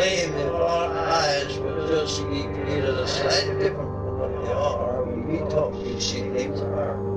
same if our eyes were just either slightly different from what they are. We talk, we see things are normal.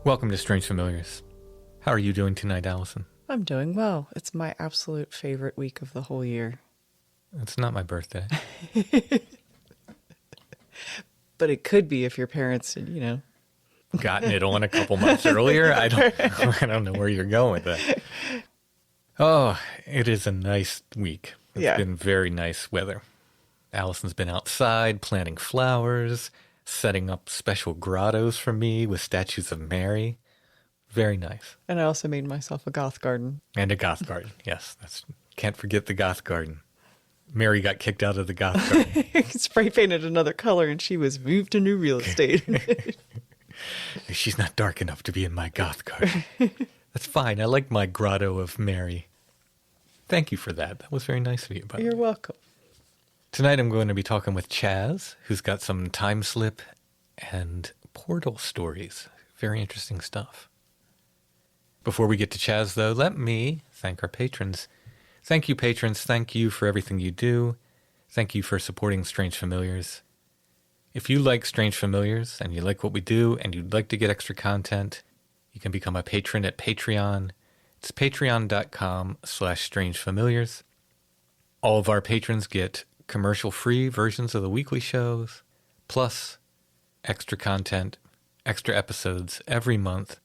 Welcome to Strange Familiars. How are you doing tonight, Allison? I'm doing well. It's my absolute favorite week of the whole year. It's not my birthday. But it could be if your parents had, gotten it on a couple months earlier. I don't know where you're going with that. Oh, it is a nice week. It's been very nice weather. Allison's been outside planting flowers, setting up special grottos for me with statues of Mary. Very nice. And I also made myself a goth garden. And a goth garden, yes. Can't forget the goth garden. Mary got kicked out of the goth garden. Spray painted another color and she was moved to new real estate. She's not dark enough to be in my goth garden. That's fine. I like my grotto of Mary. Thank you for that. That was very nice of you. You're welcome. Tonight I'm going to be talking with Chaz, who's got some time slip and portal stories. Very interesting stuff. Before we get to Chaz, though, let me thank our patrons. Thank you, patrons. Thank you for everything you do. Thank you for supporting Strange Familiars. If you like Strange Familiars and you like what we do and you'd like to get extra content, you can become a patron at Patreon. It's patreon.com/strangefamiliars. All of our patrons get commercial-free versions of the weekly shows, plus extra content, extra episodes every month.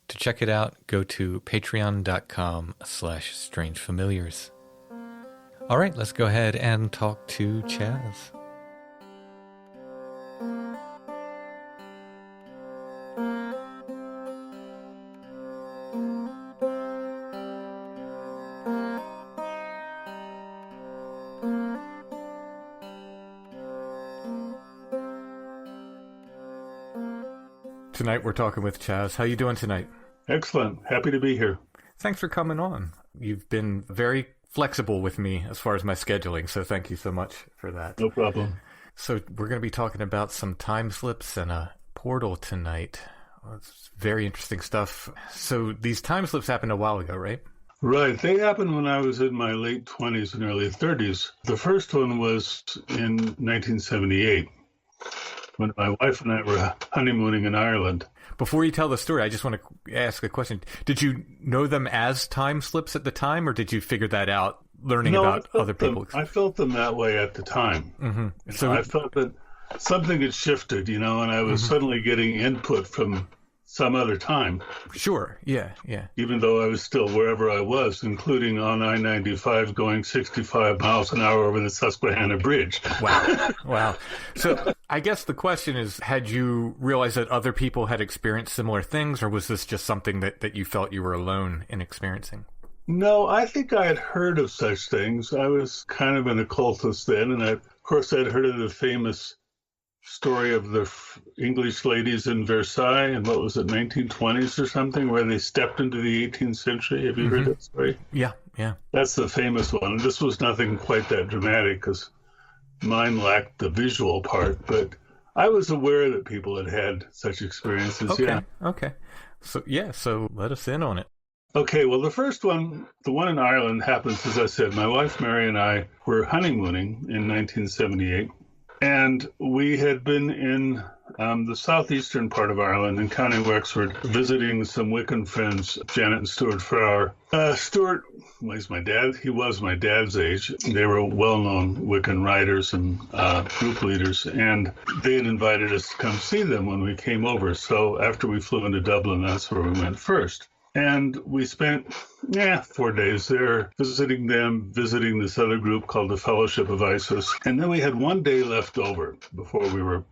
To check it out, go to patreon.com/strangefamiliars. All right, let's go ahead and talk to Chaz. Tonight we're talking with Chaz. How you doing tonight? Excellent. Happy to be here. Thanks for coming on. You've been very flexible with me as far as my scheduling, so thank you so much for that. No problem. So we're going to be talking about some time slips and a portal tonight. Well, it's very interesting stuff. So these time slips happened a while ago, right? Right. They happened when I was in my late 20s and early 30s. The first one was in 1978. When my wife and I were honeymooning in Ireland. Before you tell the story, I just want to ask a question. Did you know them as time slips at the time, or did you figure that out learning about other people? I felt them that way at the time. Mm-hmm. So I felt that something had shifted, and I was suddenly getting input from some other time. Sure, yeah. Even though I was still wherever I was, including on I-95 going 65 miles an hour over the Susquehanna Bridge. Wow. So I guess the question is, had you realized that other people had experienced similar things, or was this just something that you felt you were alone in experiencing? No, I think I had heard of such things. I was kind of an occultist then, and of course I'd heard of the famous story of the English ladies in Versailles in, 1920s or something, where they stepped into the 18th century. Have you heard that story? Yeah. That's the famous one. This was nothing quite that dramatic because mine lacked the visual part, but I was aware that people had had such experiences. Okay. So let us in on it. Okay, well, the first one, the one in Ireland, happens, as I said, my wife Mary and I were honeymooning in 1978. And we had been in the southeastern part of Ireland in County Wexford, visiting some Wiccan friends, Janet and Stuart Farrar. Stuart, well, he's my dad. He was my dad's age. They were well-known Wiccan writers and group leaders, and they had invited us to come see them when we came over. So after we flew into Dublin, that's where we went first. And we spent 4 days there visiting them, visiting this other group called the Fellowship of Isis. And then we had 1 day left over before we were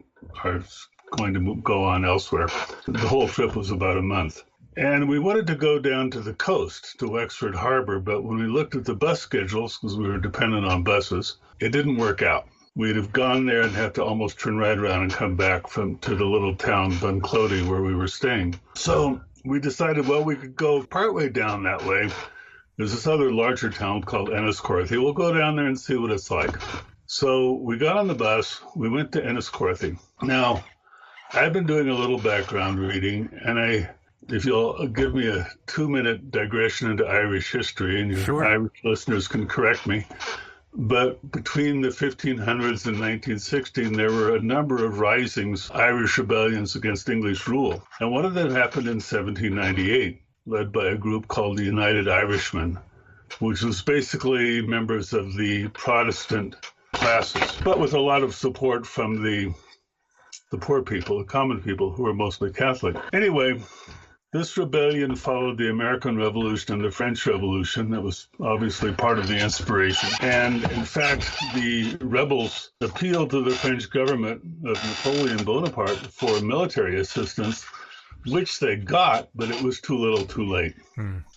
going to go on elsewhere. The whole trip was about a month. And we wanted to go down to the coast, to Wexford Harbor, but when we looked at the bus schedules, because we were dependent on buses, it didn't work out. We'd have gone there and had to almost turn right around and come back to the little town, Bunclody, where we were staying. So we decided, well, we could go partway down that way. There's this other larger town called Enniscorthy. We'll go down there and see what it's like. So we got on the bus. We went to Enniscorthy. Now, I've been doing a little background reading, and if you'll give me a 2-minute digression into Irish history, and your Irish listeners can correct me, but between the 1500s and 1916, there were a number of risings, Irish rebellions against English rule. And one of them happened in 1798, led by a group called the United Irishmen, which was basically members of the Protestant classes, but with a lot of support from the poor people, the common people, who were mostly Catholic. Anyway, this rebellion followed the American Revolution and the French Revolution. That was obviously part of the inspiration. And in fact, the rebels appealed to the French government of Napoleon Bonaparte for military assistance, which they got, but it was too little too late.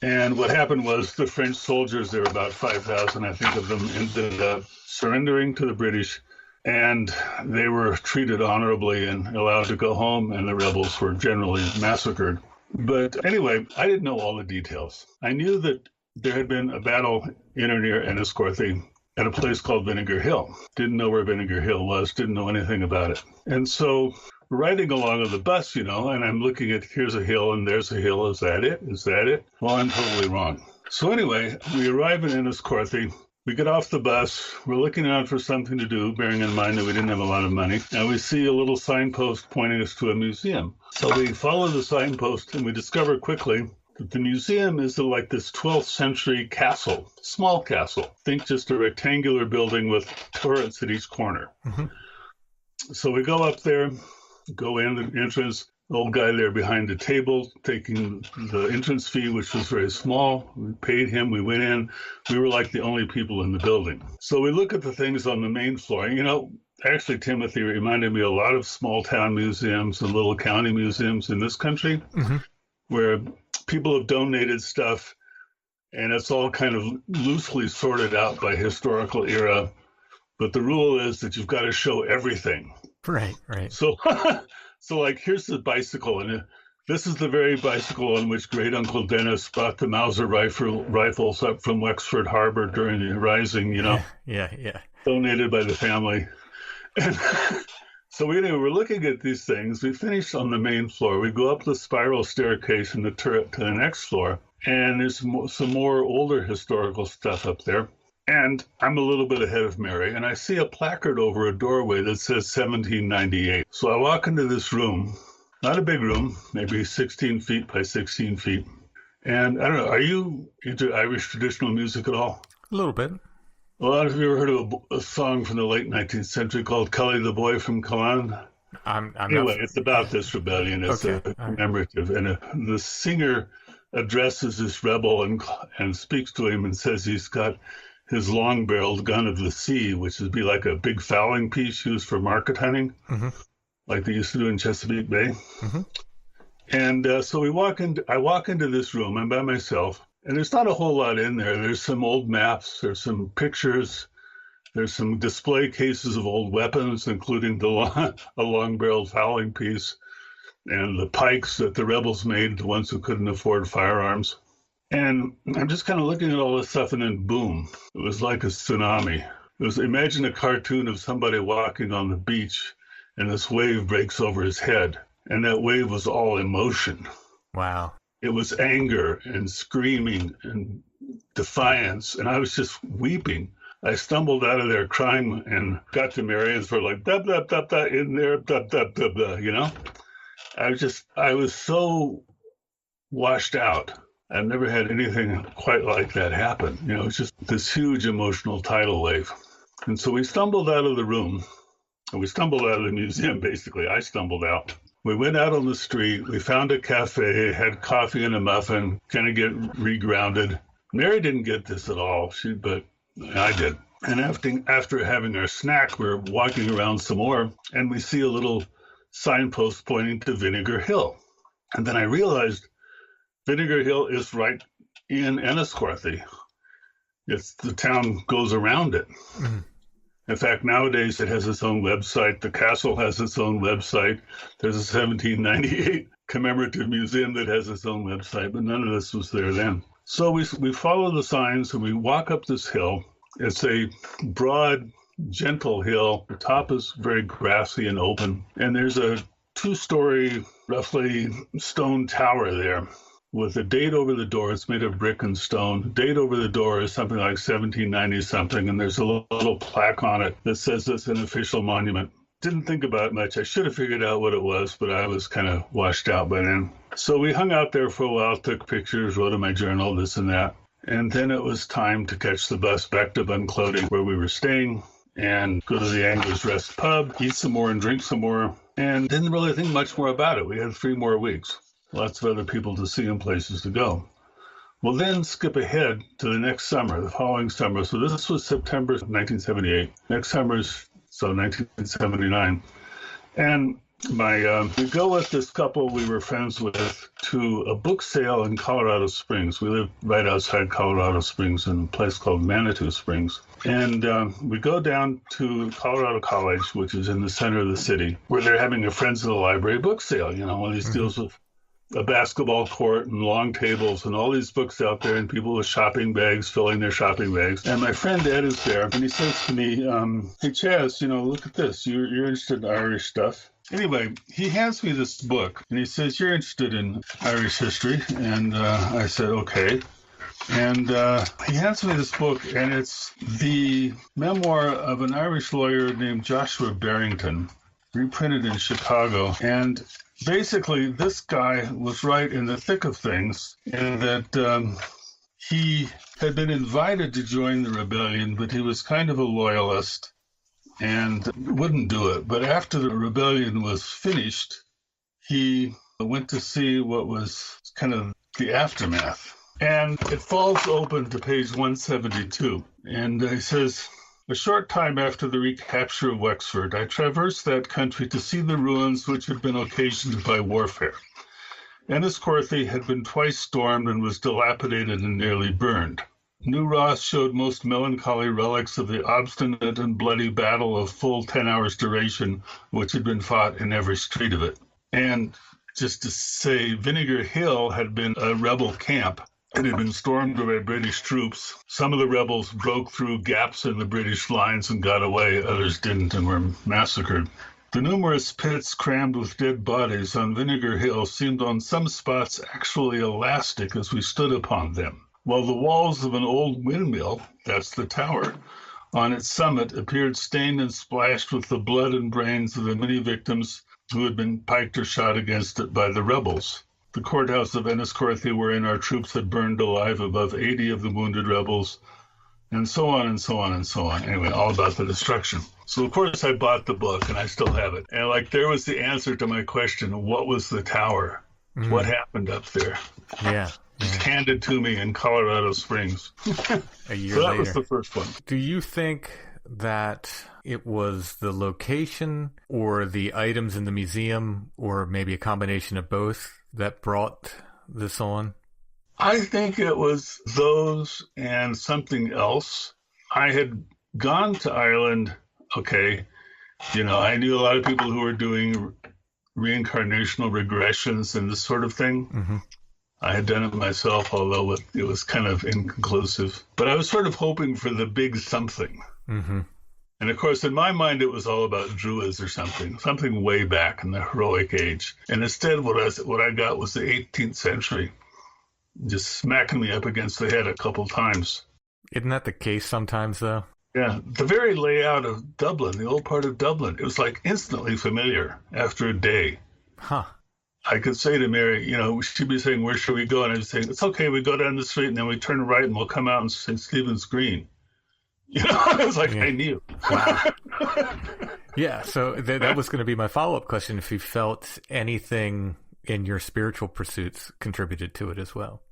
And what happened was the French soldiers, there were about 5,000, I think, of them, ended up surrendering to the British, and they were treated honorably and allowed to go home, and the rebels were generally massacred. But anyway, I didn't know all the details. I knew that there had been a battle in or near Enniscorthy at a place called Vinegar Hill. Didn't know where Vinegar Hill was, didn't know anything about it. And so riding along on the bus, and I'm looking at, here's a hill and there's a hill. Is that it? Is that it? Well, I'm totally wrong. So anyway, we arrive in Enniscorthy. We get off the bus. We're looking around for something to do, bearing in mind that we didn't have a lot of money. And we see a little signpost pointing us to a museum. So we follow the signpost, and we discover quickly that the museum is like this 12th century castle, small castle. Think just a rectangular building with turrets at each corner. So we go up there, go in the entrance. The old guy there behind the table taking the entrance fee, which was very small. We paid him. We went in. We were like the only people in the building. So we look at the things on the main floor. Actually, Timothy reminded me a lot of small town museums and little county museums in this country, where people have donated stuff, and it's all kind of loosely sorted out by historical era. But the rule is that you've got to show everything. Right. So like, here's the bicycle, and this is the very bicycle on which Great Uncle Dennis brought the Mauser rifles up from Wexford Harbor during the Rising, Yeah. Donated by the family. And so we're looking at these things. We finished on the main floor. We go up the spiral staircase in the turret to the next floor, and there's some more older historical stuff up there. And I'm a little bit ahead of Mary, and I see a placard over a doorway that says 1798. So I walk into this room, not a big room, maybe 16 feet by 16 feet. And I don't know, are you into Irish traditional music at all? A little bit. A lot of you ever heard of a song from the late 19th century called Cully the Boy from Cullen? Anyway, it's about this rebellion. It's a commemorative. And the singer addresses this rebel and speaks to him and says he's got his long-barreled gun of the sea, which would be like a big fowling piece used for market hunting, like they used to do in Chesapeake Bay. And so I walk into this room. I'm by myself, and there's not a whole lot in there. There's some old maps. There's some pictures. There's some display cases of old weapons, including a long-barreled fowling piece, and the pikes that the rebels made, the ones who couldn't afford firearms. And I'm just kind of looking at all this stuff, and then boom, it was like a tsunami. Imagine a cartoon of somebody walking on the beach, and this wave breaks over his head, and that wave was all emotion. Wow. It was anger and screaming and defiance, and I was just weeping. I stumbled out of there crying and got to Marion's for like, blah, blah, blah, blah, in there, blah, blah, blah, blah, you know? I was so washed out. I've never had anything quite like that happen. You know, it's just this huge emotional tidal wave. And so we stumbled out of the room. We stumbled out of the museum, basically. I stumbled out. We went out on the street. We found a cafe, had coffee and a muffin, kind of get regrounded. Mary didn't get this at all, but I did. And after having our snack, we're walking around some more, and we see a little signpost pointing to Vinegar Hill. And then I realized Vinegar Hill is right in Enniscorthy. The town goes around it. Mm-hmm. In fact, nowadays it has its own website. The castle has its own website. There's a 1798 commemorative museum that has its own website, but none of this was there then. So we follow the signs and we walk up this hill. It's a broad, gentle hill. The top is very grassy and open. And there's a 2-story, roughly, stone tower there with a date over the door. It's made of brick and stone. The date over the door is something like 1790 something, and there's a little plaque on it that says it's an official monument. Didn't think about it much. I should have figured out what it was, but I was kind of washed out by then. So we hung out there for a while, took pictures, wrote in my journal, this and that. And then it was time to catch the bus back to Bunclothing, where we were staying, and go to the Angler's Rest pub, eat some more and drink some more, and didn't really think much more about it. We had 3 more weeks. Lots of other people to see and places to go. We'll then skip ahead to the next summer, the following summer. So this was September 1978. Next summer is 1979. And we go with this couple we were friends with to a book sale in Colorado Springs. We live right outside Colorado Springs in a place called Manitou Springs. And we go down to Colorado College, which is in the center of the city, where they're having a Friends of the Library book sale. You know, one of these deals with a basketball court and long tables and all these books out there and people with shopping bags filling their shopping bags. And my friend Ed is there, and he says to me, hey, Chaz, you know, look at this. You're interested in Irish stuff. Anyway, he hands me this book, and he says, you're interested in Irish history? And I said, okay. And he hands me this book, and it's the memoir of an Irish lawyer named Joshua Barrington, reprinted in Chicago. And basically, this guy was right in the thick of things in that he had been invited to join the rebellion, but he was kind of a loyalist and wouldn't do it. But after the rebellion was finished, he went to see what was kind of the aftermath. And it falls open to page 172. And he says, a short time after the recapture of Wexford, I traversed that country to see the ruins which had been occasioned by warfare. Enniscorthy had been twice stormed and was dilapidated and nearly burned. New Ross showed most melancholy relics of the obstinate and bloody battle of full 10 hours duration, which had been fought in every street of it. And just to say, Vinegar Hill had been a rebel camp. It had been stormed by British troops. Some of the rebels broke through gaps in the British lines and got away. Others didn't and were massacred. The numerous pits crammed with dead bodies on Vinegar Hill seemed on some spots actually elastic as we stood upon them, while the walls of an old windmill, that's the tower, on its summit appeared stained and splashed with the blood and brains of the many victims who had been piked or shot against it by the rebels. The courthouse of Enniscorthy, wherein our troops had burned alive above 80 of the wounded rebels, and so on and so on and so on. Anyway, all about the destruction. So, of course, I bought the book, and I still have it. And, there was the answer to my question, what was the tower? Mm. What happened up there? Yeah. Just handed to me in Colorado Springs. A year so that later. Was the first one. Do you think that it was the location or the items in the museum or maybe a combination of both that brought this on? I think it was those and something else. I had gone to Ireland, okay, I knew a lot of people who were doing reincarnational regressions and this sort of thing. Mm-hmm. I had done it myself, although it was kind of inconclusive. But I was sort of hoping for the big something. Mm-hmm. And of course, in my mind, it was all about Druids or something way back in the heroic age. And instead, what I got was the 18th century, just smacking me up against the head a couple times. Isn't that the case sometimes, though? Yeah, the very layout of Dublin, the old part of Dublin, it was like instantly familiar after a day. Huh. I could say to Mary, she'd be saying, where should we go? And I'd say, it's okay, we go down the street and then we turn right and we'll come out in St. Stephen's Green. I was like, I knew. Wow. Yeah, so that was going to be my follow-up question, if you felt anything in your spiritual pursuits contributed to it as well.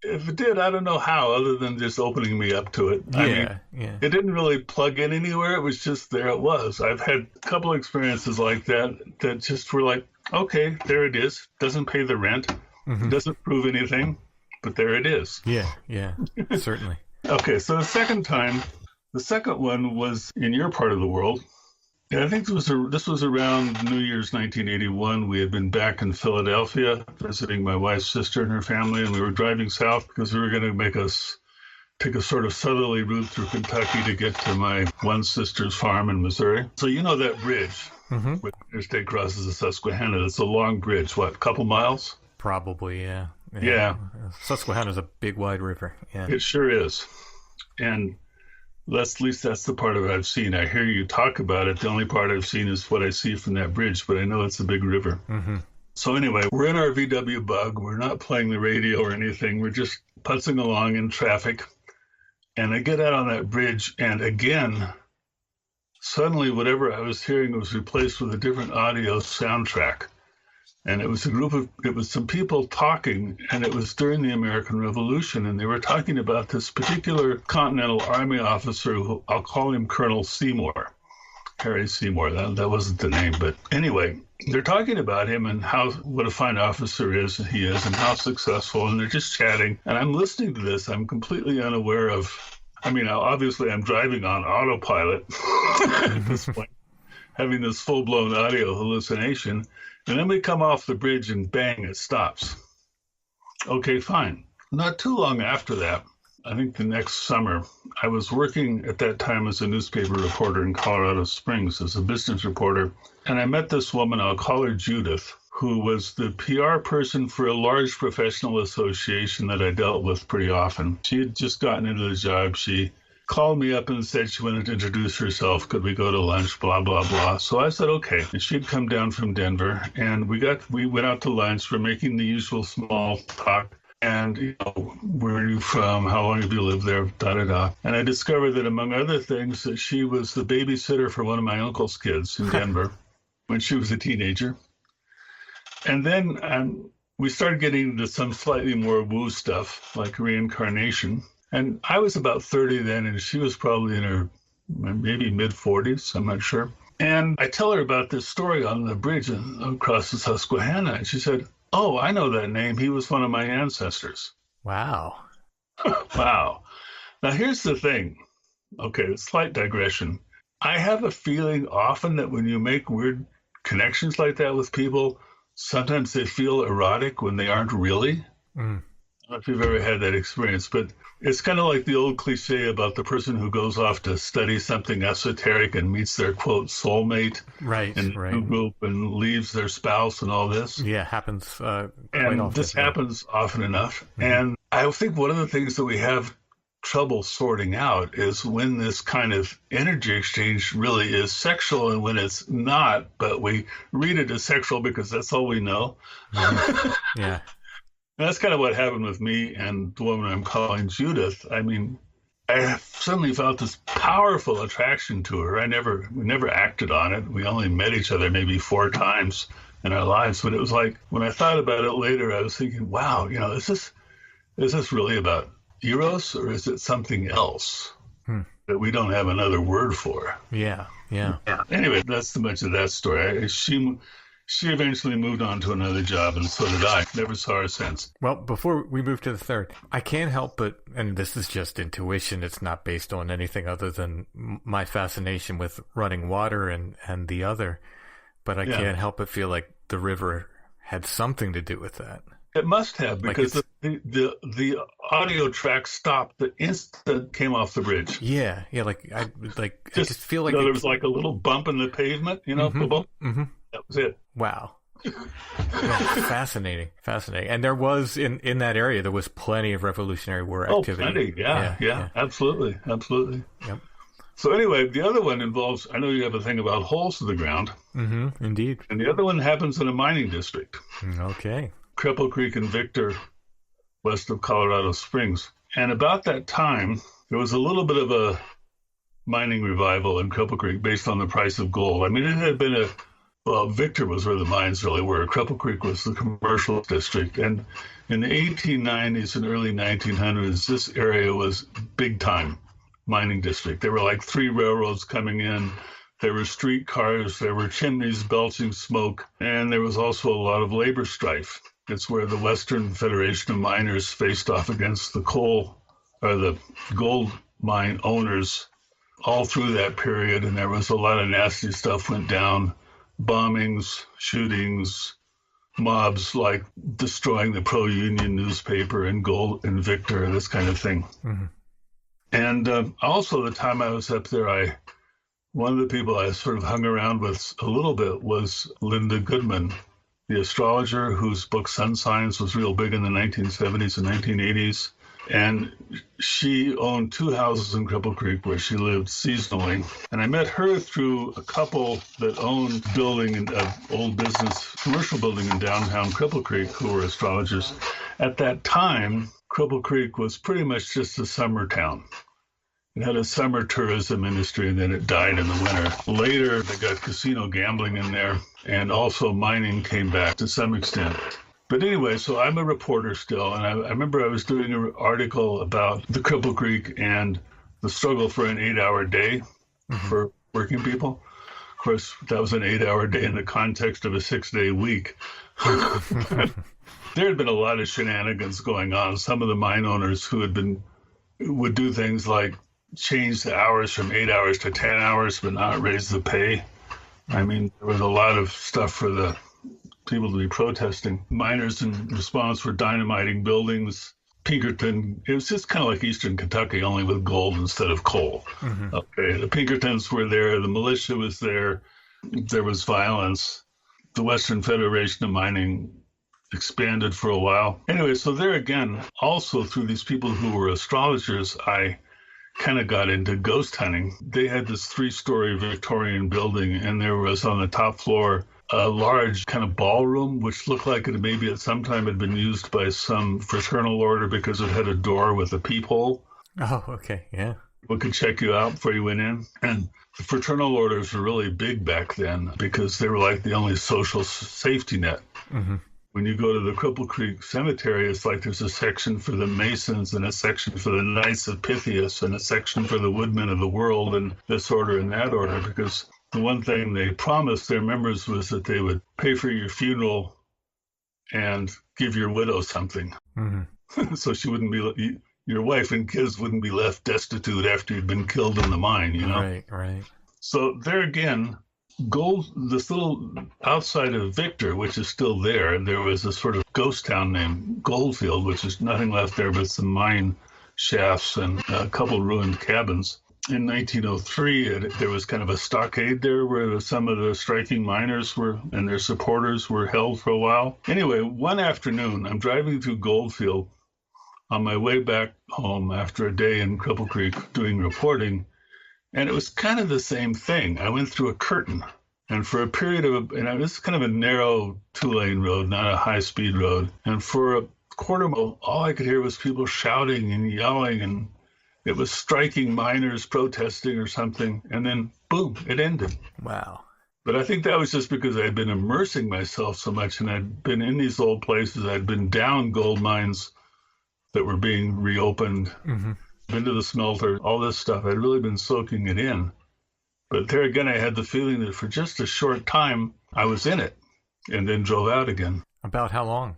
If it did, I don't know how, other than just opening me up to it. Yeah. It didn't really plug in anywhere. It was just there it was. I've had a couple of experiences like that just were like, okay, there it is. Doesn't pay the rent. Mm-hmm. Doesn't prove anything, but there it is. Yeah, certainly. Okay, so the second one was in your part of the world. And I think this was around New Year's 1981. We had been back in Philadelphia visiting my wife's sister and her family, and we were driving south because we were going to take a sort of southerly route through Kentucky to get to my one sister's farm in Missouri. So that bridge, where the interstate crosses the Susquehanna, it's a long bridge, a couple miles? Probably, yeah. Yeah. Susquehanna's a big, wide river. Yeah. It sure is. And at least that's the part of it I've seen. I hear you talk about it. The only part I've seen is what I see from that bridge, but I know it's a big river. Mm-hmm. So anyway, we're in our VW Bug. We're not playing the radio or anything. We're just putzing along in traffic. And I get out on that bridge, and again, suddenly whatever I was hearing was replaced with a different audio soundtrack. And it was some people talking, and it was during the American Revolution, and they were talking about this particular Continental Army officer who I'll call him Colonel Seymour, Harry Seymour. That wasn't the name, but anyway, they're talking about him and what a fine officer he is, and how successful, and they're just chatting. And I'm listening to this. I'm completely unaware of. Obviously, I'm driving on autopilot at this point, having this full-blown audio hallucination. And then we come off the bridge and bang, it stops. Okay, fine. Not too long after that, I think the next summer, I was working at that time as a newspaper reporter in Colorado Springs as a business reporter. And I met this woman, I'll call her Judith, who was the PR person for a large professional association that I dealt with pretty often. She had just gotten into the job. She called me up and said she wanted to introduce herself. Could we go to lunch? Blah, blah, blah. So I said, okay. And she'd come down from Denver, and we went out to lunch. We're making the usual small talk. And, where are you from? How long have you lived there? Da, da, da. And I discovered that, among other things, that she was the babysitter for one of my uncle's kids in Denver when she was a teenager. And then we started getting into some slightly more woo stuff, like reincarnation. And I was about 30 then, and she was probably in her maybe mid-40s, I'm not sure. And I tell her about this story on the bridge across the Susquehanna, and she said, oh, I know that name. He was one of my ancestors. Wow. Wow. Now, here's the thing. Okay, a slight digression. I have a feeling often that when you make weird connections like that with people, sometimes they feel erotic when they aren't really. Mm. I don't know if you've ever had that experience, but it's kind of like the old cliche about the person who goes off to study something esoteric and meets their, quote, soulmate. Right, in right. a group and leaves their spouse and all this. Yeah, happens quite and often. This happens often enough. Mm-hmm. And I think one of the things that we have trouble sorting out is when this kind of energy exchange really is sexual and when it's not, but we read it as sexual because that's all we know. Mm-hmm. Yeah. And that's kind of what happened with me and the woman I'm calling Judith. I mean, I suddenly felt this powerful attraction to her. We never acted on it. We only met each other maybe 4 times in our lives. But it was like, when I thought about it later, I was thinking, wow, is this really about Eros, or is it something else that we don't have another word for? Yeah. Anyway, that's the much of that story. She eventually moved on to another job, and so did I. Never saw her since. Well, before we move to the third, I can't help but, and this is just intuition, it's not based on anything other than my fascination with running water and the other, but I can't help but feel like the river had something to do with that. It must have, because the audio track stopped the instant it came off the bridge. Yeah, I just feel like there was like a little bump in the pavement, Mm-hmm, bump. Mm-hmm. That was it. Wow. Fascinating. And there was, in that area, there was plenty of Revolutionary War activity. Oh, plenty, yeah, absolutely. Yep. So anyway, the other one involves, I know you have a thing about holes in the ground. Mm-hmm. Indeed. And the other one happens in a mining district. Okay. Cripple Creek and Victor, west of Colorado Springs. And about that time, there was a little bit of a mining revival in Cripple Creek based on the price of gold. I mean, it had been Victor was where the mines really were. Cripple Creek was the commercial district. And in the 1890s and early 1900s, this area was big time mining district. There were like 3 railroads coming in. There were streetcars, there were chimneys belching smoke, and there was also a lot of labor strife. It's where the Western Federation of Miners faced off against the the gold mine owners all through that period, and there was a lot of nasty stuff went down, bombings, shootings, mobs like destroying the pro-union newspaper and Gold and Victor, this kind of thing. Mm-hmm. And also the time I was up there, one of the people I sort of hung around with a little bit was Linda Goodman, the astrologer whose book Sun Signs was real big in the 1970s and 1980s. And she owned 2 houses in Cripple Creek where she lived seasonally. And I met her through a couple that owned an old business, commercial building in downtown Cripple Creek who were astrologers. At that time, Cripple Creek was pretty much just a summer town. It had a summer tourism industry, and then it died in the winter. Later, they got casino gambling in there, and also mining came back to some extent. But anyway, so I'm a reporter still, and I remember I was doing an article about the Cripple Creek and the struggle for an 8-hour day for working people. Of course, that was an 8-hour day in the context of a 6-day week. There had been a lot of shenanigans going on. Some of the mine owners who would do things like change the hours from 8 hours to 10 hours, but not raise the pay. I mean, there was a lot of stuff for the people to be protesting. Miners in response were dynamiting buildings. Pinkerton, it was just kind of like Eastern Kentucky, only with gold instead of coal. Mm-hmm. Okay, the Pinkertons were there. The militia was there. There was violence. The Western Federation of Mining expanded for a while. Anyway, so there again, also through these people who were astrologers, I kind of got into ghost hunting. They had this 3-story Victorian building, and there was on the top floor a large kind of ballroom, which looked like it maybe at some time had been used by some fraternal order because it had a door with a peephole. Oh, okay, yeah. People could check you out before you went in. And the fraternal orders were really big back then because they were like the only social safety net. Mm-hmm. When you go to the Cripple Creek Cemetery, it's like there's a section for the Masons and a section for the Knights of Pythias and a section for the Woodmen of the World and this order and that order, because the one thing they promised their members was that they would pay for your funeral and give your widow something. Mm-hmm. So she wouldn't be, your wife and kids wouldn't be left destitute after you'd been killed in the mine, you know? Right, right. So there again, this little outside of Victor, which is still there was a sort of ghost town named Goldfield, which is nothing left there but some mine shafts and a couple ruined cabins. In 1903, there was kind of a stockade there where some of the striking miners and their supporters were held for a while. Anyway, one afternoon, I'm driving through Goldfield on my way back home after a day in Cripple Creek doing reporting. And it was kind of the same thing. I went through a curtain, and for a period and this is kind of a narrow 2-lane road, not a high-speed road. And for a quarter mile, all I could hear was people shouting and yelling, and it was striking miners protesting or something. And then, boom, it ended. Wow. But I think that was just because I had been immersing myself so much, and I'd been in these old places. I'd been down gold mines that were being reopened. Mm-hmm. Been to the smelter, all this stuff. I'd really been soaking it in. But there again, I had the feeling that for just a short time, I was in it and then drove out again. About how long?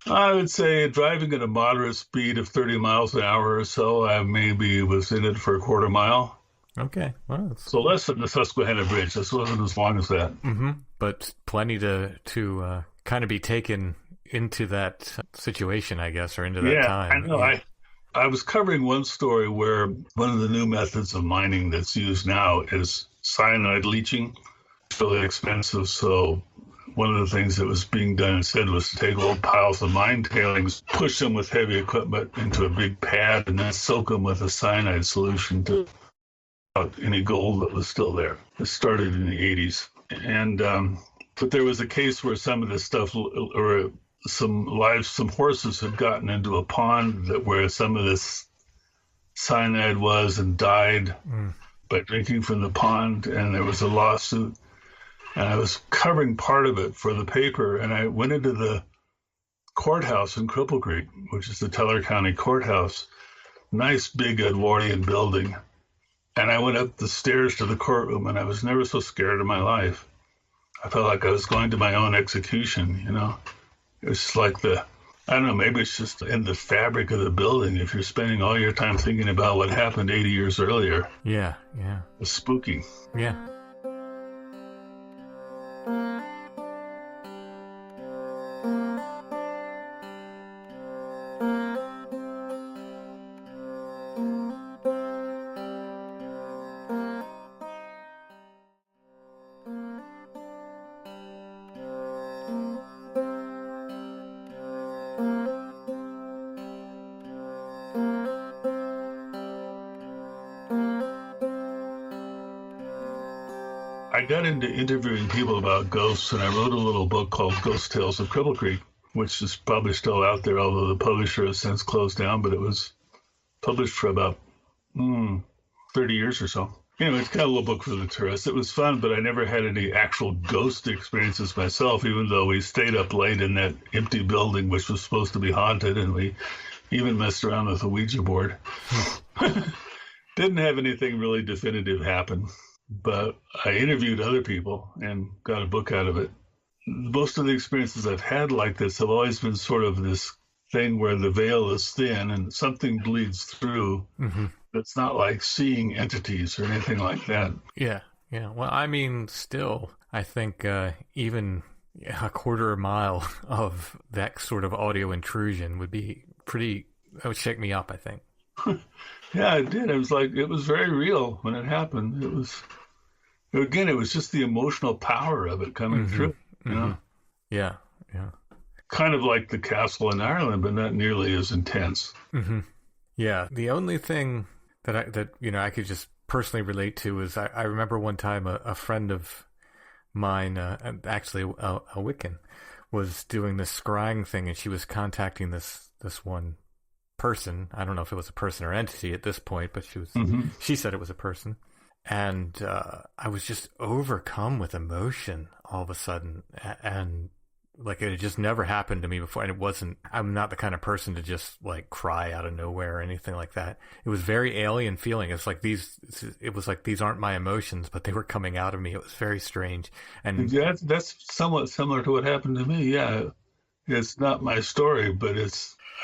I would say driving at a moderate speed of 30 miles an hour or so, I maybe was in it for a quarter mile. Okay. Well, so less than the Susquehanna Bridge. This wasn't as long as that. Mm-hmm. But plenty to kind of be taken into that situation, I guess, or into that time. I know. Yeah. I was covering one story where one of the new methods of mining that's used now is cyanide leaching. It's really expensive, so one of the things that was being done instead was to take old piles of mine tailings, push them with heavy equipment into a big pad, and then soak them with a cyanide solution to any gold that was still there. It started in the 80s. And, but there was a case where some of this stuff, or some horses had gotten into a pond where some of this cyanide was and died by drinking from the pond. And there was a lawsuit. And I was covering part of it for the paper. And I went into the courthouse in Cripple Creek, which is the Teller County Courthouse. Nice, big Edwardian building. And I went up the stairs to the courtroom, and I was never so scared in my life. I felt like I was going to my own execution, you know. It was just like I don't know, maybe it's just in the fabric of the building. If you're spending all your time thinking about what happened 80 years earlier. Yeah. It's spooky. Yeah. I got into interviewing people about ghosts, and I wrote a little book called Ghost Tales of Cripple Creek, which is probably still out there, although the publisher has since closed down, but it was published for about 30 years or so. Anyway, it's kind of a little book for the tourists. It was fun, but I never had any actual ghost experiences myself, even though we stayed up late in that empty building, which was supposed to be haunted, and we even messed around with a Ouija board. Didn't have anything really definitive happen. But I interviewed other people and got a book out of it. Most of the experiences I've had like this have always been sort of this thing where the veil is thin and something bleeds through. That's not like seeing entities or anything like that. Yeah. Well, I mean, still, I think even a quarter mile of that sort of audio intrusion would be that would shake me up, I think. Yeah, it did. It was very real when it happened. It was just the emotional power of it coming through, you know? Yeah. Kind of like the castle in Ireland, but not nearly as intense. Yeah. The only thing that I could just personally relate to is I remember one time a friend of mine, actually a Wiccan, was doing this scrying thing, and she was contacting this one person. I don't know if it was a person or entity at this point, but she said it was a person. And I was just overcome with emotion all of a sudden. And like it had just never happened to me before. And I'm not the kind of person to just like cry out of nowhere or anything like that. It was very alien feeling. It was like these aren't my emotions, but they were coming out of me. It was very strange. And yeah, that's somewhat similar to what happened to me. Yeah. It's not my story, but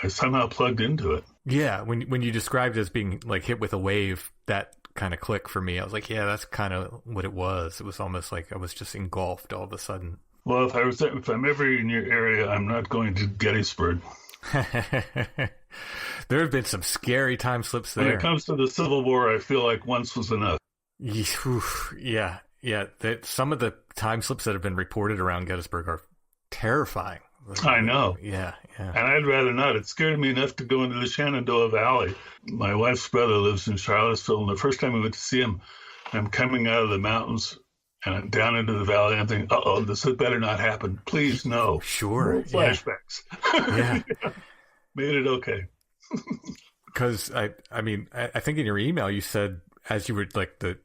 I somehow plugged into it. Yeah, when you described it as being like hit with a wave, that kind of clicked for me. I was like, yeah, that's kind of what it was. It was almost like I was just engulfed all of a sudden. Well, if I'm ever in your area, I'm not going to Gettysburg. There have been some scary time slips there. When it comes to the Civil War, I feel like once was enough. Yeah. Some of the time slips that have been reported around Gettysburg are terrifying. I know. Yeah. And I'd rather not. It scared me enough to go into the Shenandoah Valley. My wife's brother lives in Charlottesville, and the first time we went to see him, I'm coming out of the mountains and I'm down into the valley, and I'm thinking, this had better not happen. Please, no. Sure. No flashbacks. Yeah. Made it okay. Because, I think in your email you said, as you were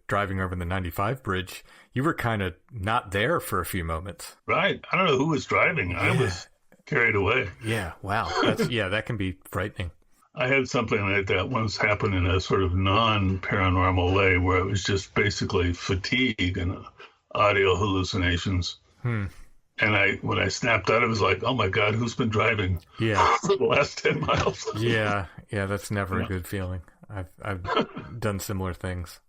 driving over the 95 bridge, you were kind of not there for a few moments. Right. I don't know who was driving. Yeah. I was carried away. Yeah. Wow. That can be frightening. I had something like that once happen in a sort of non-paranormal way, where it was just basically fatigue and audio hallucinations. And when I snapped out, it was like, oh my God, who's been driving for the last 10 miles? Yeah, that's never a good feeling. I've done similar things.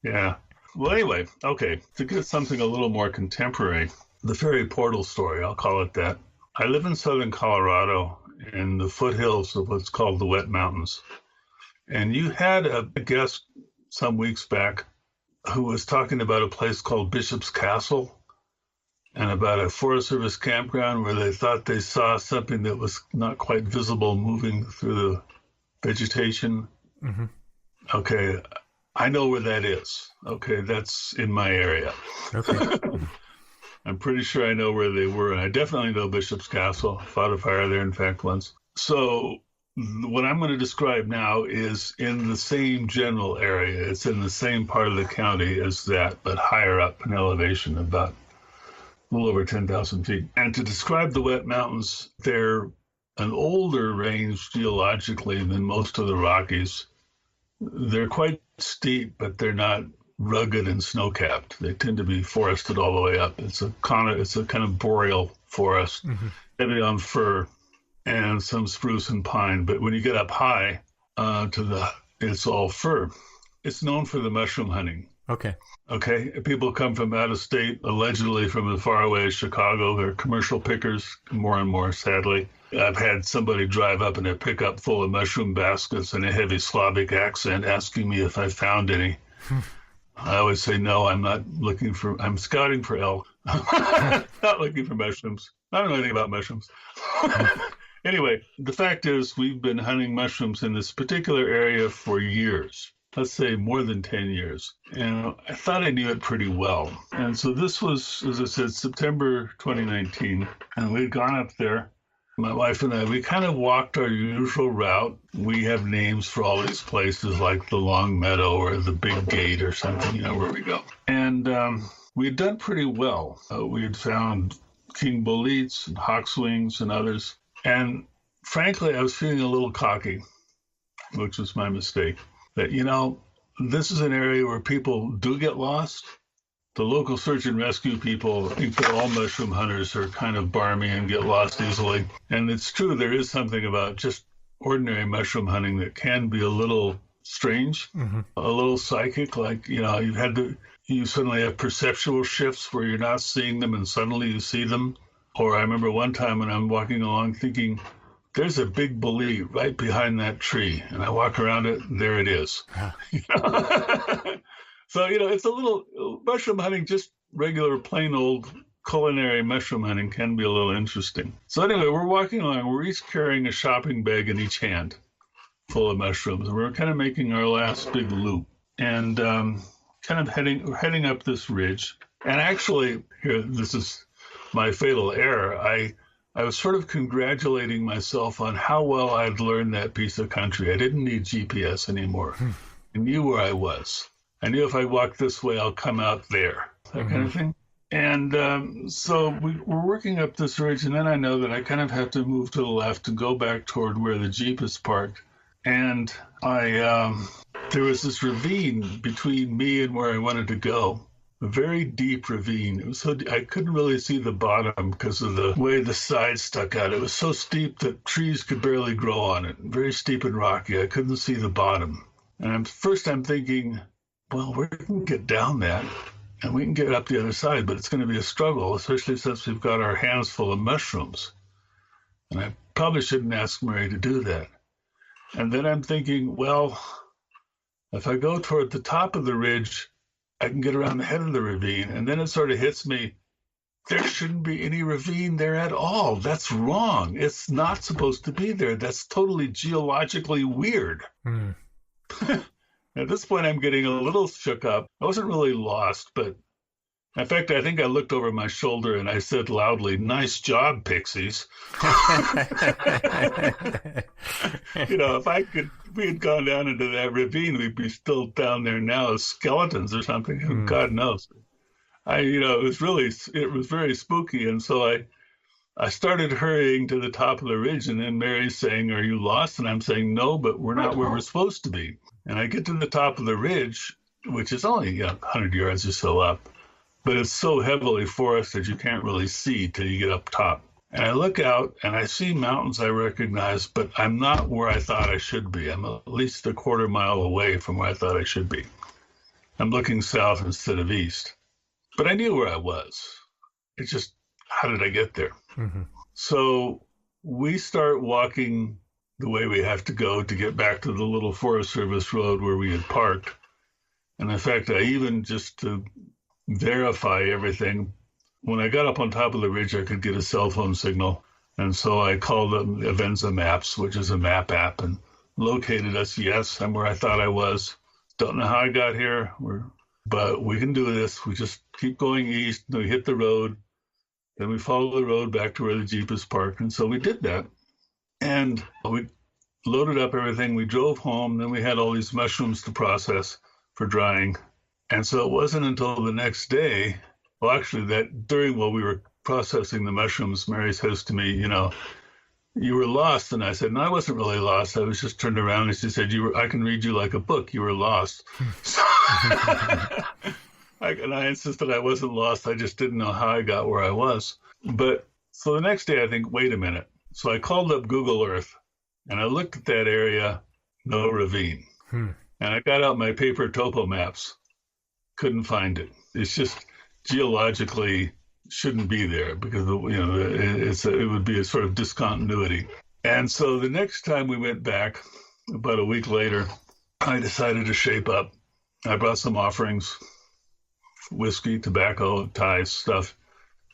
Yeah. Well, anyway, okay, to get something a little more contemporary, the fairy portal story, I'll call it that. I live in southern Colorado in the foothills of what's called the Wet Mountains. And you had a guest some weeks back who was talking about a place called Bishop's Castle and about a Forest Service campground where they thought they saw something that was not quite visible moving through the vegetation. Okay, I know where that is. Okay, that's in my area. Okay. I'm pretty sure I know where they were, and I definitely know Bishop's Castle. Fought a fire there, in fact, once. So what I'm going to describe now is in the same general area. It's in the same part of the county as that, but higher up in elevation, about a little over 10,000 feet. And to describe the Wet Mountains, they're an older range geologically than most of the Rockies. They're quite steep, but they're not rugged and snow-capped. They tend to be forested all the way up. It's a kind of boreal forest, heavy on fir and some spruce and pine. But when you get up high it's all fir. It's known for the mushroom hunting. Okay. People come from out of state, allegedly from as far away as Chicago. They're commercial pickers, more and more, sadly. I've had somebody drive up in a pickup full of mushroom baskets in a heavy Slavic accent asking me if I found any. I always say, no, I'm scouting for elk. Not looking for mushrooms. I don't know anything about mushrooms. Anyway, the fact is we've been hunting mushrooms in this particular area for years. Let's say more than 10 years. And I thought I knew it pretty well. And so this was, as I said, September 2019. And we'd gone up there. My wife and I, we kind of walked our usual route. We have names for all these places like the Long Meadow or the Big Gate or something, where we go. And we had done pretty well. We had found king boletes and hawkswings and others. And frankly, I was feeling a little cocky, which was my mistake. That, this is an area where people do get lost. The local search and rescue people think that all mushroom hunters are kind of barmy and get lost easily. And it's true, there is something about just ordinary mushroom hunting that can be a little strange, a little psychic. Like, you suddenly have perceptual shifts where you're not seeing them and suddenly you see them. Or I remember one time when I'm walking along thinking, there's a big bolete right behind that tree. And I walk around it, and there it is. So, it's a little mushroom hunting, just regular, plain old culinary mushroom hunting can be a little interesting. So anyway, we're walking along. We're each carrying a shopping bag in each hand full of mushrooms. And we're kind of making our last big loop and heading up this ridge. And actually, here, this is my fatal error. I was sort of congratulating myself on how well I'd learned that piece of country. I didn't need GPS anymore. I knew where I was. I knew if I walk this way, I'll come out there, that kind of thing. And so we're working up this ridge, and then I know that I kind of have to move to the left and go back toward where the Jeep is parked. And there was this ravine between me and where I wanted to go, a very deep ravine. It was so I couldn't really see the bottom because of the way the sides stuck out. It was so steep that trees could barely grow on it, very steep and rocky. I couldn't see the bottom. And I'm thinking, well, we can get down that and we can get up the other side, but it's going to be a struggle, especially since we've got our hands full of mushrooms. And I probably shouldn't ask Mary to do that. And then I'm thinking, well, if I go toward the top of the ridge, I can get around the head of the ravine. And then it sort of hits me, there shouldn't be any ravine there at all. That's wrong. It's not supposed to be there. That's totally geologically weird. At this point, I'm getting a little shook up. I wasn't really lost, but in fact, I think I looked over my shoulder and I said loudly, "Nice job, pixies." If we had gone down into that ravine, we'd be still down there now as skeletons or something. God knows. It was very spooky. And so I started hurrying to the top of the ridge, and then Mary's saying, "Are you lost?" And I'm saying, "No, but we're not where we're supposed to be." And I get to the top of the ridge, which is only 100 yards or so up, but it's so heavily forested you can't really see till you get up top. And I look out and I see mountains I recognize, but I'm not where I thought I should be. I'm at least a quarter mile away from where I thought I should be. I'm looking south instead of east. But I knew where I was. It's just, how did I get there? So we start walking the way we have to go to get back to the little Forest Service road where we had parked. And in fact, I even, just to verify everything, when I got up on top of the ridge, I could get a cell phone signal. And so I called up Avenza Maps, which is a map app, and located us. Yes, I'm where I thought I was. Don't know how I got here, but we can do this. We just keep going east. We hit the road. Then we follow the road back to where the Jeep is parked. And so we did that. And we loaded up everything. We drove home. Then we had all these mushrooms to process for drying. And so it wasn't until the next day, well, actually, while we were processing the mushrooms, Mary says to me, you were lost. And I said, no, I wasn't really lost. I was just turned around and she said, I can read you like a book. You were lost. So, and I insisted I wasn't lost. I just didn't know how I got where I was. But so the next day I think, wait a minute. So I called up Google Earth and I looked at that area, no ravine. And I got out my paper topo maps. Couldn't find it. It's just geologically shouldn't be there because it would be a sort of discontinuity. And so the next time we went back, about a week later, I decided to shape up. I brought some offerings, whiskey, tobacco, ties, stuff.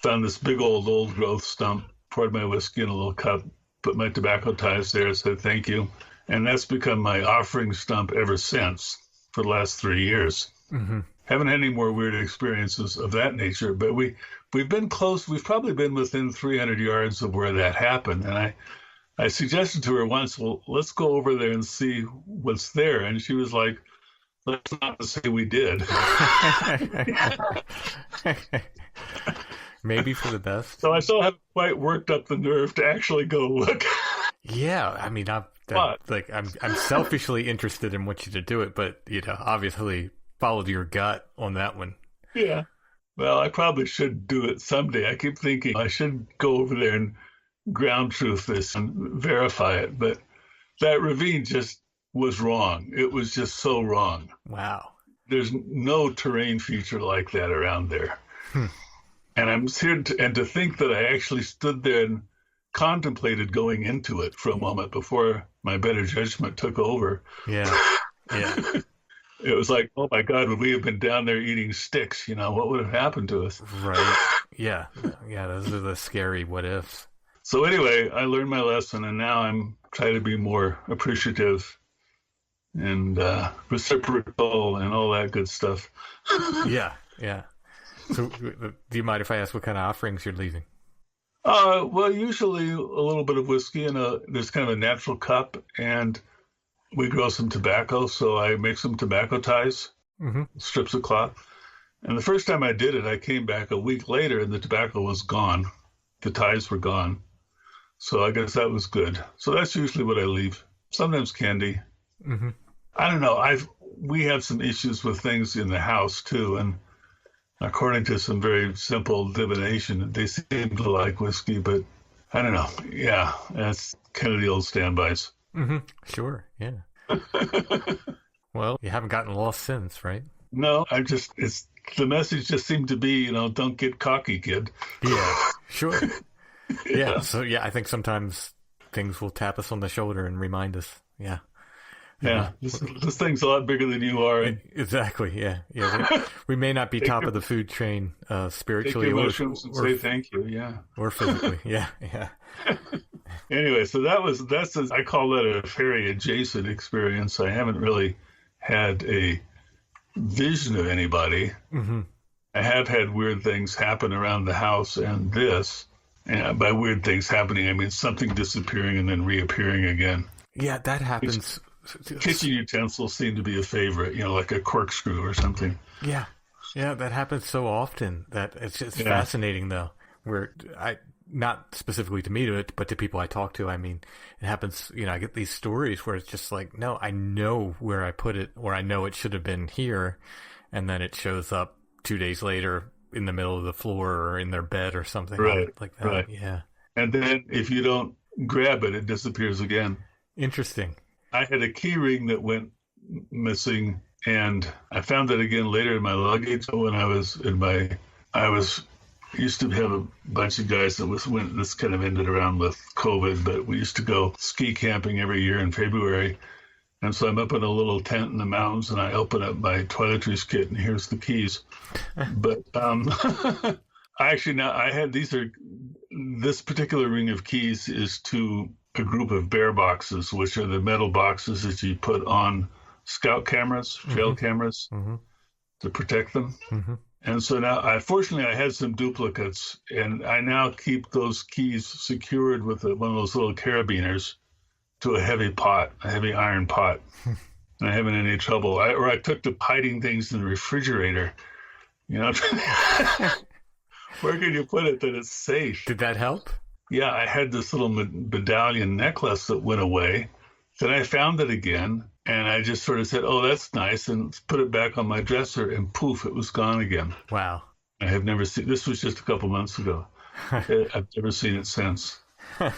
Found this big old growth stump, poured my whiskey in a little cup, put my tobacco ties there, said thank you. And that's become my offering stump ever since for the last 3 years. Mm-hmm. Haven't had any more weird experiences of that nature, but we've been close. We've probably been within 300 yards of where that happened. And I suggested to her once, well, let's go over there and see what's there. And she was like, let's not say we did. Maybe for the best. So I still haven't quite worked up the nerve to actually go look. Yeah, I mean, I'm selfishly interested in wanting you to do it, but obviously followed your gut on that one. Yeah. Well, I probably should do it someday. I keep thinking I should go over there and ground truth this and verify it, but that ravine just was wrong. It was just so wrong. Wow. There's no terrain feature like that around there. And I'm here to think that I actually stood there and contemplated going into it for a moment before my better judgment took over. Yeah. It was like, oh my God, would we have been down there eating sticks? What would have happened to us? Right. Yeah. Those are the scary what ifs. So anyway, I learned my lesson, and now I'm trying to be more appreciative and reciprocal and all that good stuff. Yeah. So do you mind if I ask what kind of offerings you're leaving? Well, usually a little bit of whiskey and there's kind of a natural cup, and we grow some tobacco, so I make some tobacco ties, strips of cloth. And the first time I did it, I came back a week later and the tobacco was gone. The ties were gone. So I guess that was good. So that's usually what I leave. Sometimes candy. Mm-hmm. I don't know. We have some issues with things in the house too, and according to some very simple divination, they seem to like whiskey, but I don't know. Yeah, that's kind of the old standbys. Mm-hmm. Sure, yeah. Well, you haven't gotten lost since, right? No, the message just seemed to be, don't get cocky, kid. Yeah, sure. Yeah, so I think sometimes things will tap us on the shoulder and remind us. Yeah. Yeah, this thing's a lot bigger than you are. Exactly, yeah. We may not be top of the food chain spiritually. Take your mushrooms and say thank you, yeah. Or physically, yeah. Anyway, so I call that a faerie adjacent experience. I haven't really had a vision of anybody. Mm-hmm. I have had weird things happen around the house and this. And by weird things happening, I mean something disappearing and then reappearing again. Yeah, that happens. Kitchen utensils seem to be a favorite, like a corkscrew or something. Yeah, that happens so often that it's just fascinating, though. Where not specifically to me, but to people I talk to, I mean, it happens. I get these stories where it's just like, no, I know where I put it, or I know it should have been here, and then it shows up 2 days later in the middle of the floor or in their bed or something like that. Right. Yeah. And then if you don't grab it, it disappears again. Interesting. I had a key ring that went missing, and I found it again later in my luggage when I was used to have a bunch of guys this kind of ended around with COVID, but we used to go ski camping every year in February. And so I'm up in a little tent in the mountains, and I open up my toiletries kit, and here's the keys. But this particular ring of keys is to a group of bear boxes, which are the metal boxes that you put on scout cameras, trail cameras to protect them. And so now, fortunately, I had some duplicates, and I now keep those keys secured with one of those little carabiners to a heavy iron pot. And I haven't had any trouble. I took to hiding things in the refrigerator. You know, where can you put it that it's safe? Did that help? Yeah, I had this little medallion necklace that went away. Then I found it again, and I just sort of said, oh, that's nice, and put it back on my dresser, and poof, it was gone again. Wow. I have never seen, this was just a couple months ago. I've never seen it since. I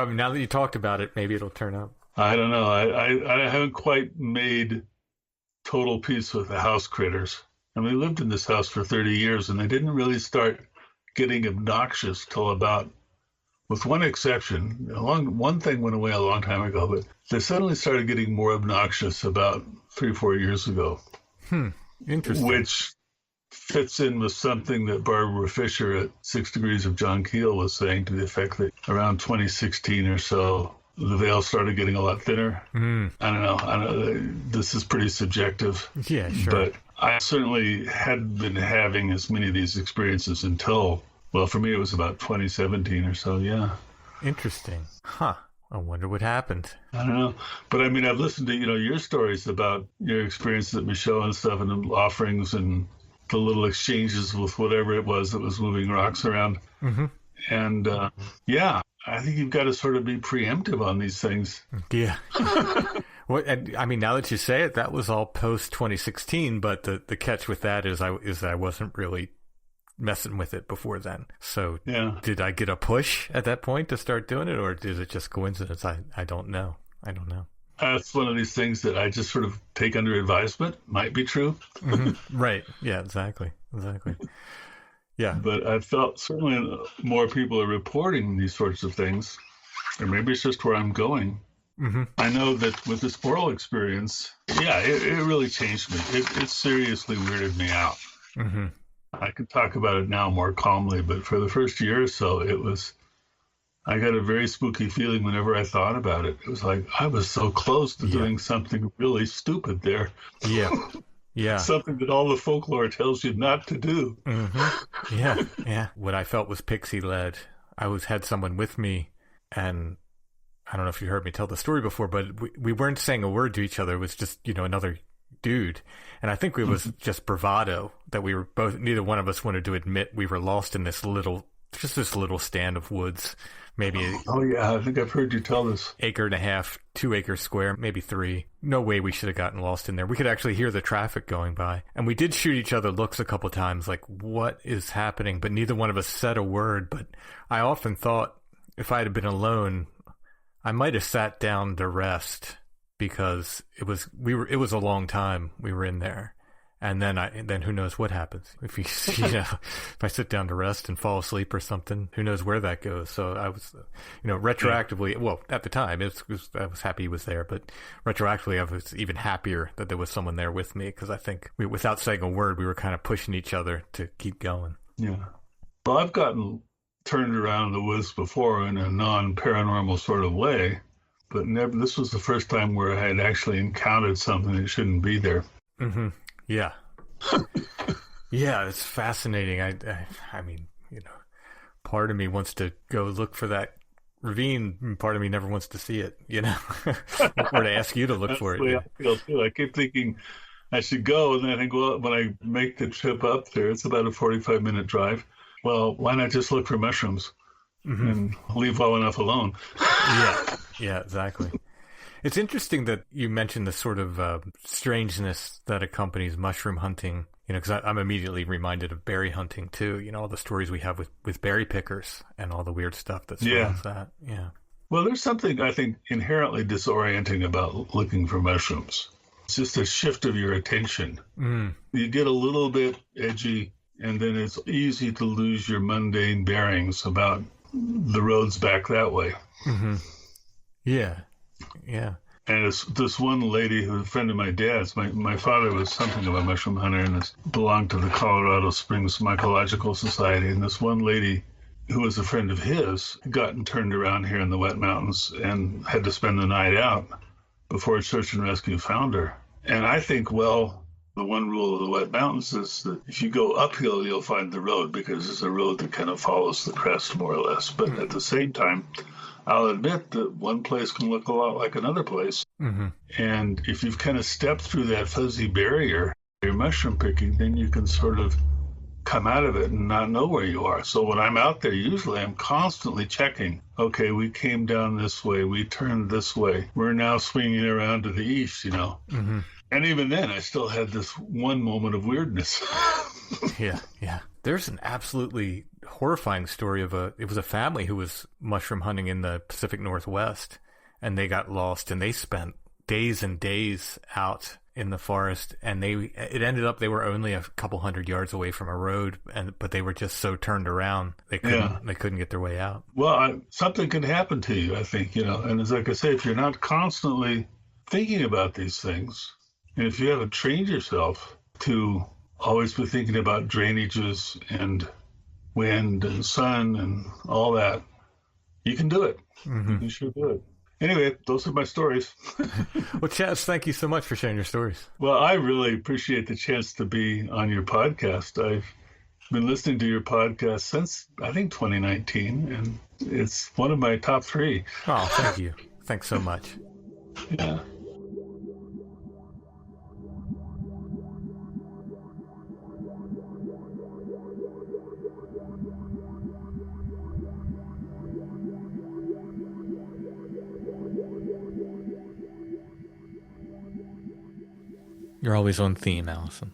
mean, now that you talked about it, maybe it'll turn up. I don't know. I haven't quite made total peace with the house critters. And we lived in this house for 30 years, and they didn't really start getting obnoxious till about, with one exception, one thing went away a long time ago, but they suddenly started getting more obnoxious about 3 or 4 years ago. Interesting. Which fits in with something that Barbara Fisher at 6 Degrees of John Keel was saying, to the effect that around 2016 or so, the veil started getting a lot thinner. I don't know. This is pretty subjective. Yeah, sure. But I certainly hadn't been having as many of these experiences until, well, for me, it was about 2017 or so, yeah. Interesting. Huh. I wonder what happened. I don't know. But I mean, I've listened to, your stories about your experiences at Michelle and stuff, and the offerings and the little exchanges with whatever it was that was moving rocks around. And yeah, I think you've got to sort of be preemptive on these things. Yeah. Well, I mean, now that you say it, that was all post 2016, but the catch with that is I wasn't really messing with it before then. So yeah. Did I get a push at that point to start doing it, or is it just coincidence? I don't know. That's one of these things that I just sort of take under advisement. Might be true. Right. Yeah, exactly. Yeah. But I felt certainly more people are reporting these sorts of things, or maybe it's just where I'm going. I know that with this oral experience, yeah, it really changed me. It seriously weirded me out. I can talk about it now more calmly, but for the first year or so, I got a very spooky feeling whenever I thought about it. It was like I was so close to doing something really stupid there. Yeah. Something that all the folklore tells you not to do. Yeah. What I felt was pixie-led. I had someone with me, and I don't know if you heard me tell the story before, but we weren't saying a word to each other. It was just, another dude. And I think it was just bravado that we were both, neither one of us wanted to admit we were lost in this little stand of woods. Maybe. Oh, yeah. I think I've heard you tell this. 1.5 acres, 2 acres square, maybe 3. No way we should have gotten lost in there. We could actually hear the traffic going by. And we did shoot each other looks a couple times, like, what is happening? But neither one of us said a word. But I often thought if I had been alone, I might have sat down to rest, because it was a long time we were in there. And then who knows what happens if if I sit down to rest and fall asleep or something, who knows where that goes. So I was, retroactively, well, at the time I was happy he was there, but retroactively I was even happier that there was someone there with me, because I think without saying a word, we were kind of pushing each other to keep going. Yeah. Well, I've gotten turned around in the woods before in a non-paranormal sort of way, but never. This was the first time where I had actually encountered something that shouldn't be there. Yeah. Yeah, it's fascinating. I mean, part of me wants to go look for that ravine, and part of me never wants to see it, or to ask you to look for it. I feel too. I keep thinking I should go, and then I think, well, when I make the trip up there, it's about a 45-minute drive. Well, why not just look for mushrooms and leave well enough alone? Yeah, exactly. It's interesting that you mentioned the sort of strangeness that accompanies mushroom hunting, because I'm immediately reminded of berry hunting too, all the stories we have with berry pickers and all the weird stuff that surrounds that. Yeah. Well, there's something, I think, inherently disorienting about looking for mushrooms. It's just a shift of your attention. You get a little bit edgy, and then it's easy to lose your mundane bearings about the roads back that way. Yeah. And it's this one lady who's a friend of my dad's. My father was something of a mushroom hunter and belonged to the Colorado Springs Mycological Society. And this one lady who was a friend of his got turned around here in the wet mountains and had to spend the night out. before search and rescue found her. And I think, well, the one rule of the Wet Mountains is that if you go uphill, you'll find the road because it's a road that kind of follows the crest more or less. But at the same time, I'll admit that one place can look a lot like another place. Mm-hmm. And if you've kind of stepped through that fuzzy barrier, you're mushroom picking, then you can sort of come out of it and not know where you are. So when I'm out there, usually I'm constantly checking. Okay, we came down this way. We turned this way. We're now swinging around to the east, Mm-hmm. And even then, I still had this one moment of weirdness. Yeah. There's an absolutely horrifying story it was a family who was mushroom hunting in the Pacific Northwest, and they got lost, and they spent days and days out in the forest, and it ended up they were only a couple 100 yards away from a road, but they were just so turned around they couldn't get their way out. Well, something can happen to you, I think, and it's like I say, if you're not constantly thinking about these things, and if you haven't trained yourself to always be thinking about drainages and wind and sun and all that, you can do it. Mm-hmm. You can sure do it. Anyway, those are my stories. Well, Chaz, thank you so much for sharing your stories. Well, I really appreciate the chance to be on your podcast. I've been listening to your podcast since, I think, 2019, and it's one of my top 3. Oh, thank you. Thanks so much. Yeah. You're always on theme, Allison.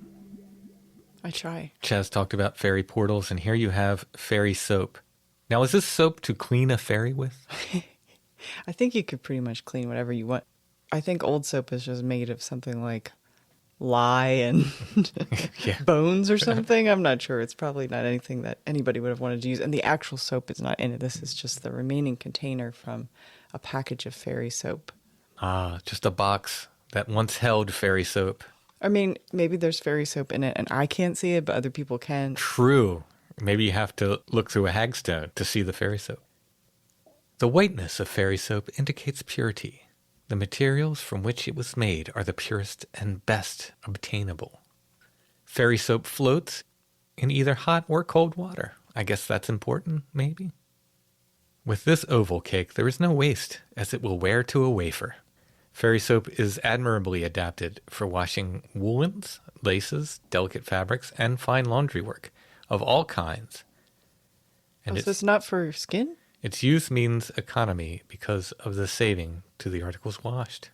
I try. Chaz talked about fairy portals, and here you have fairy soap. Now, is this soap to clean a fairy with? I think you could pretty much clean whatever you want. I think old soap is just made of something like lye and bones or something. I'm not sure. It's probably not anything that anybody would have wanted to use. And the actual soap is not in it. This is just the remaining container from a package of fairy soap. Ah, just a box that once held fairy soap. I mean, maybe there's fairy soap in it and I can't see it, but other people can. True. Maybe you have to look through a hagstone to see the fairy soap. The whiteness of fairy soap indicates purity. The materials from which it was made are the purest and best obtainable. Fairy soap floats in either hot or cold water. I guess that's important, maybe. With this oval cake, there is no waste, as it will wear to a wafer. Fairy soap is admirably adapted for washing woolens, laces, delicate fabrics, and fine laundry work of all kinds. And so it's not for skin? Its use means economy because of the saving to the articles washed.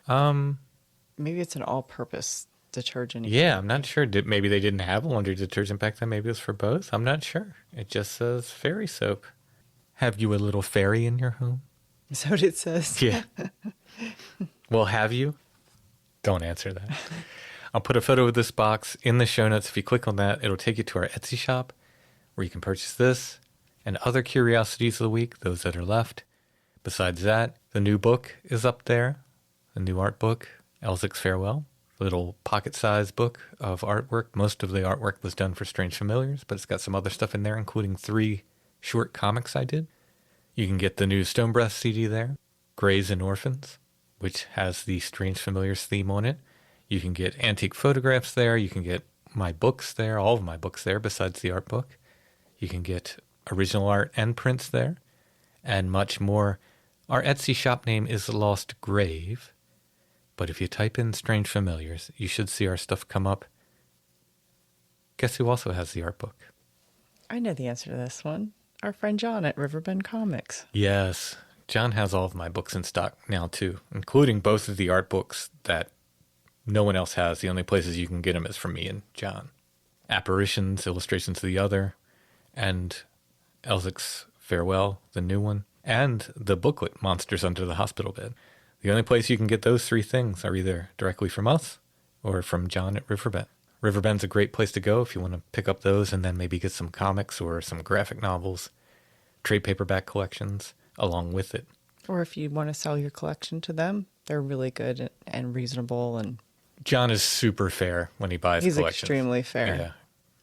Maybe it's an all-purpose detergent. Yeah, I'm not sure. Maybe they didn't have laundry detergent back then. Maybe it was for both. I'm not sure. It just says fairy soap. Have you a little fairy in your home? Is that what it says? Yeah. Well, have you? Don't answer that. I'll put a photo of this box in the show notes. If you click on that, it'll take you to our Etsy shop where you can purchase this and other curiosities of the week, those that are left. Besides that, the new book is up there, the new art book, Elzic's Farewell, a little pocket-sized book of artwork. Most of the artwork was done for Strange Familiars, but it's got some other stuff in there, including 3 short comics I did. You can get the new Stone Breath CD there, Grays and Orphans, which has the Strange Familiars theme on it. You can get antique photographs there. You can get my books there, all of my books there besides the art book. You can get original art and prints there, and much more. Our Etsy shop name is Lost Grave, but if you type in Strange Familiars, you should see our stuff come up. Guess who also has the art book? I know the answer to this one. Our friend John at Riverbend Comics. Yes, John has all of my books in stock now too, including both of the art books that no one else has. The only places you can get them is from me and John. Apparitions, Illustrations of the Other, and Elzic's Farewell, the new one, and the booklet, Monsters Under the Hospital Bed. The only place you can get those 3 things are either directly from us or from John at Riverbend. Riverbend's a great place to go if you want to pick up those and then maybe get some comics or some graphic novels, trade paperback collections along with it. Or if you want to sell your collection to them, they're really good and reasonable. And John is super fair when he buys he's collections. Extremely fair. Yeah.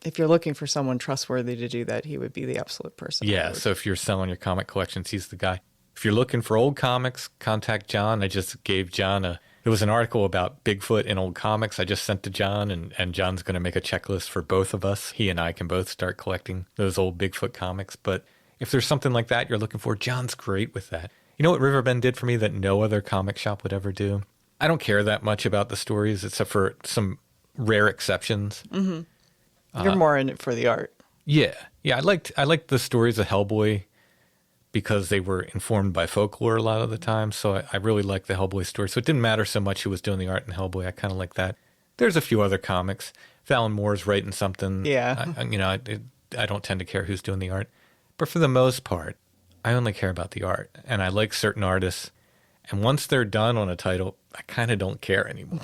If you're looking for someone trustworthy to do that, he would be the absolute person. Yeah, so if you're selling your comic collections, he's the guy. If you're looking for old comics, contact John. I just gave John a There was an article about Bigfoot in old comics I just sent to John, and John's going to make a checklist for both of us. He and I can both start collecting those old Bigfoot comics. But if there's something like that you're looking for, John's great with that. You know what Riverbend did for me that no other comic shop would ever do? I don't care that much about the stories, except for some rare exceptions. Mm-hmm. You're more in it for the art. Yeah. I liked the stories of Hellboy because they were informed by folklore a lot of the time. So I really liked the Hellboy story. So it didn't matter so much who was doing the art in Hellboy. I kind of like that. There's a few other comics. Fallon Moore's writing something. Yeah. I don't tend to care who's doing the art. But for the most part, I only care about the art. And I like certain artists. And once they're done on a title, I kind of don't care anymore.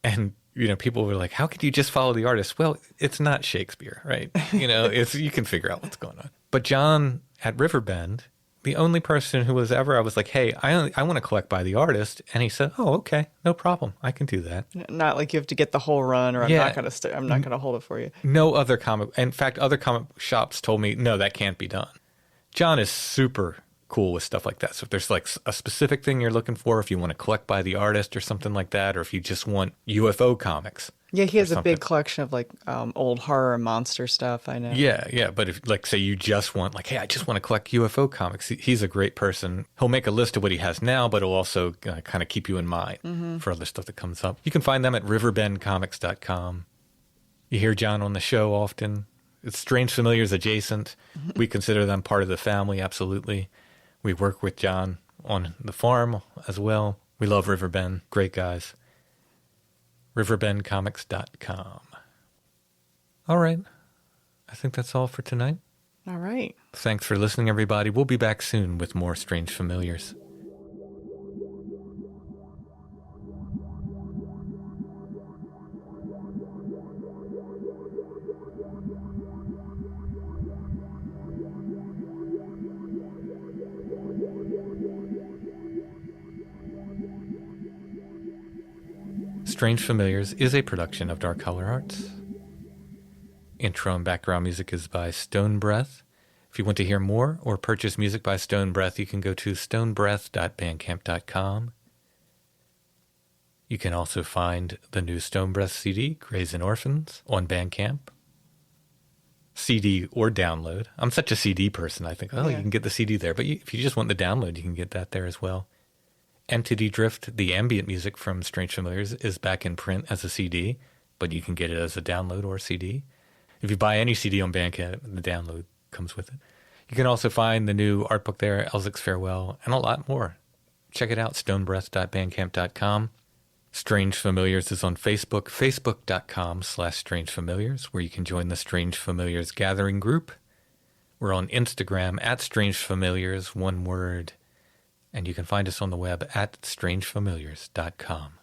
And, people were like, how could you just follow the artist? Well, it's not Shakespeare, right? You can figure out what's going on. But John at Riverbend, the only person who was ever, I was like, hey, I want to collect by the artist. And he said, oh, okay, no problem. I can do that. Not like you have to get the whole run or I'm not going to hold it for you. No other comic. In fact, other comic shops told me, no, that can't be done. John is super cool with stuff like that. So if there's like a specific thing you're looking for, if you want to collect by the artist or something like that, or if you just want UFO comics. Yeah, he has a big collection of like old horror and monster stuff, I know. Yeah. But if, like, say you just want, like, hey, I just want to collect UFO comics, he's a great person. He'll make a list of what he has now, but he'll also kind of keep you in mind for other stuff that comes up. You can find them at riverbendcomics.com. You hear John on the show often. It's Strange Familiars adjacent. We consider them part of the family, absolutely. We work with John on the farm as well. We love Riverbend. Great guys. riverbendcomics.com. All right. I think that's all for tonight. All right. Thanks for listening, everybody. We'll be back soon with more Strange Familiars. Strange Familiars is a production of Dark Color Arts. Intro and background music is by Stone Breath. If you want to hear more or purchase music by Stone Breath, you can go to stonebreath.bandcamp.com. You can also find the new Stone Breath CD, Grays and Orphans, on Bandcamp. CD or download. I'm such a CD person. I think, you can get the CD there. But if you just want the download, you can get that there as well. Entity Drift, the ambient music from Strange Familiars, is back in print as a CD, but you can get it as a download or a CD. If you buy any CD on Bandcamp, the download comes with it. You can also find the new art book there, Elzic's Farewell, and a lot more. Check it out, stonebreath.bandcamp.com. Strange Familiars is on Facebook, facebook.com/strangefamiliars, where you can join the Strange Familiars gathering group. We're on Instagram at Strange Familiars, one word. And you can find us on the web at strangefamiliars.com.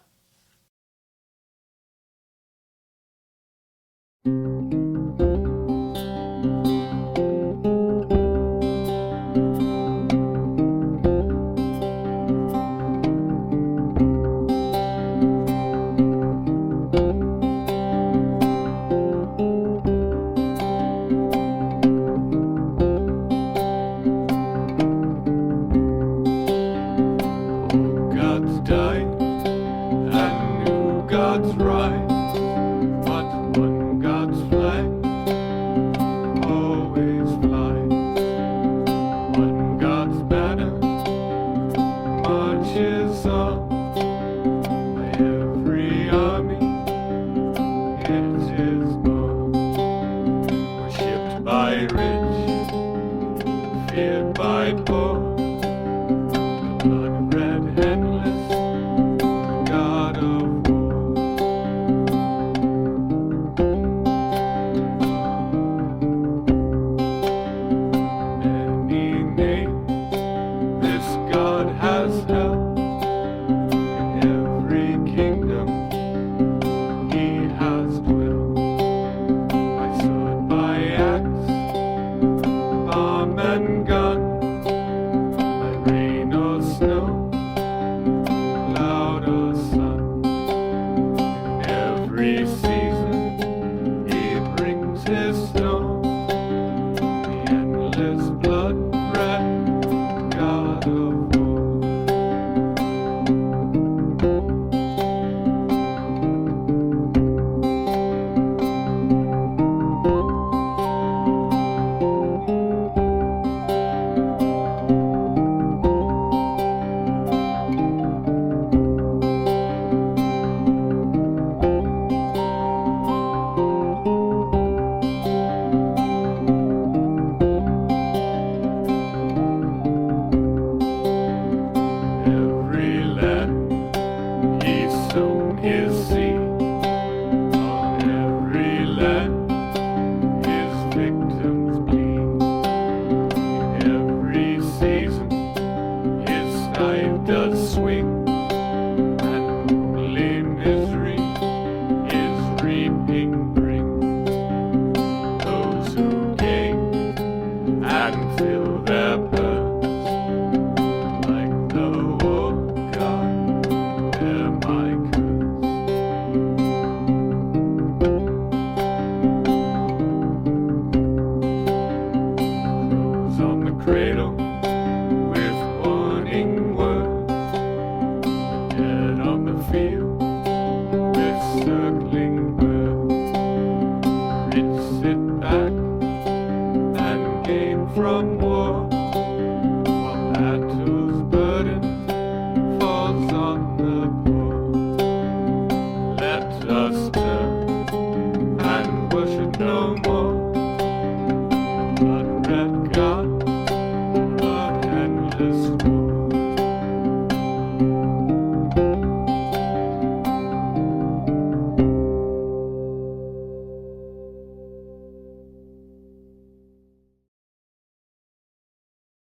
does swing.